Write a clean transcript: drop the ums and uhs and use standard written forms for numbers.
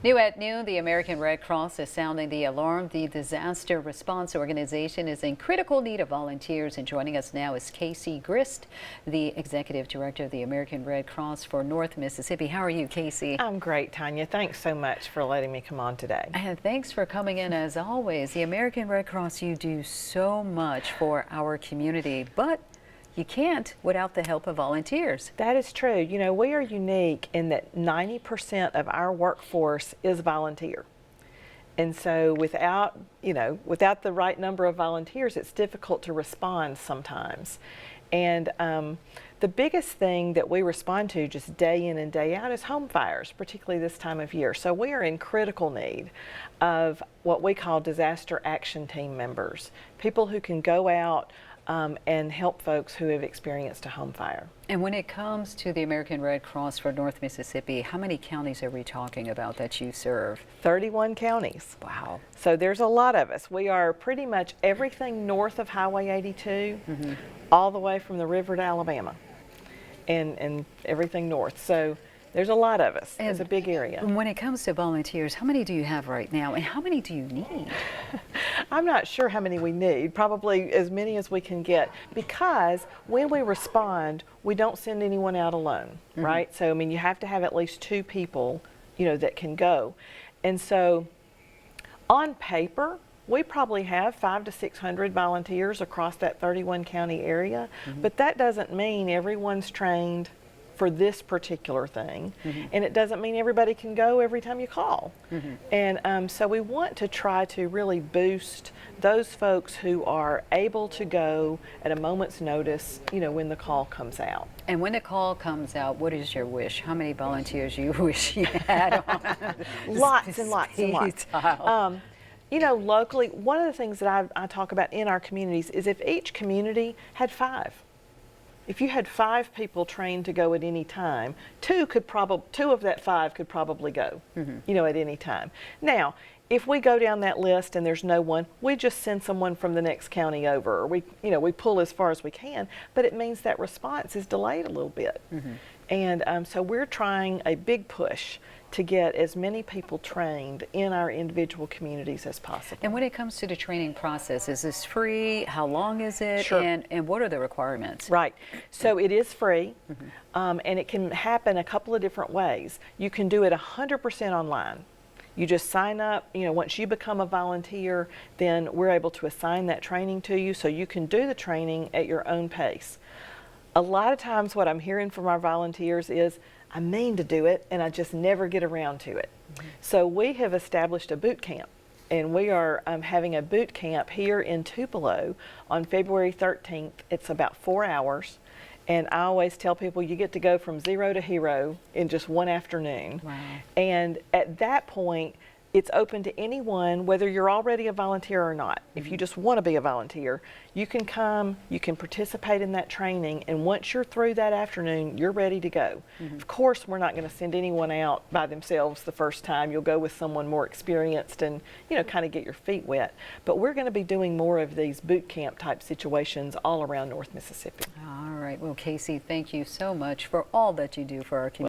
New at noon, the American Red Cross is sounding the alarm. The disaster response organization is in critical need of volunteers. And joining us now is Casey Grist, the executive director of the American Red Cross for North Mississippi. How are you, Casey? I'm great, Tanya. Thanks so much for letting me come on today. And thanks for coming in as always. The American Red Cross, you do so much for our community, but you can't without the help of volunteers. That is true. You know, we are unique in that 90% of our workforce is volunteer. And so without the right number of volunteers, it's difficult to respond sometimes. And the biggest thing that we respond to just day in and day out is home fires, particularly this time of year. So we are in critical need of what we call disaster action team members, people who can go out and help folks who have experienced a home fire. And when it comes to the American Red Cross for North Mississippi, how many counties are we talking about that you serve? 31 counties. Wow. So there's a lot of us. We are pretty much everything north of Highway 82, all the way from the river to Alabama, and everything north. So there's a lot of us. It's a big area. When it comes to volunteers, how many do you have right now, and how many do you need? I'm not sure how many we need, probably as many as we can get, because when we respond, we don't send anyone out alone, right? So, I mean, you have to have at least 2 people, that can go. And so, on paper, we probably have 500 to 600 volunteers across that 31 county area, but that doesn't mean everyone's trained for this particular thing, and it doesn't mean everybody can go every time you call. And so we want to try to really boost those folks who are able to go at a moment's notice, when the call comes out. And when the call comes out, what is your wish? How many volunteers you wish you had on? Lots and lots and lots. Locally, one of the things that I talk about in our communities is if each community had 5. If you had 5 people trained to go at any time, 2 of that 5 could probably go, at any time. Now, if we go down that list and there's no one, we just send someone from the next county over, or we pull as far as we can, but it means that response is delayed a little bit. And so we're trying a big push to get as many people trained in our individual communities as possible. And when it comes to the training process, is this free? How long is it? Sure. And what are the requirements? Right. So it is free, and it can happen a couple of different ways. You can do it 100% online. You just sign up, once you become a volunteer, then we're able to assign that training to you so you can do the training at your own pace. A lot of times what I'm hearing from our volunteers is, I mean to do it, and I just never get around to it. So we have established a boot camp, and we are having a boot camp here in Tupelo on February 13th. It's about 4 hours, and I always tell people you get to go from 0 to hero in just one afternoon. Wow. And at that point, it's open to anyone, whether you're already a volunteer or not. If you just want to be a volunteer, you can come, you can participate in that training, and once you're through that afternoon, you're ready to go. Of course, we're not going to send anyone out by themselves the first time. You'll go with someone more experienced and, kind of get your feet wet. But we're going to be doing more of these boot camp type situations all around North Mississippi. All right. Well, Casey, thank you so much for all that you do for our community.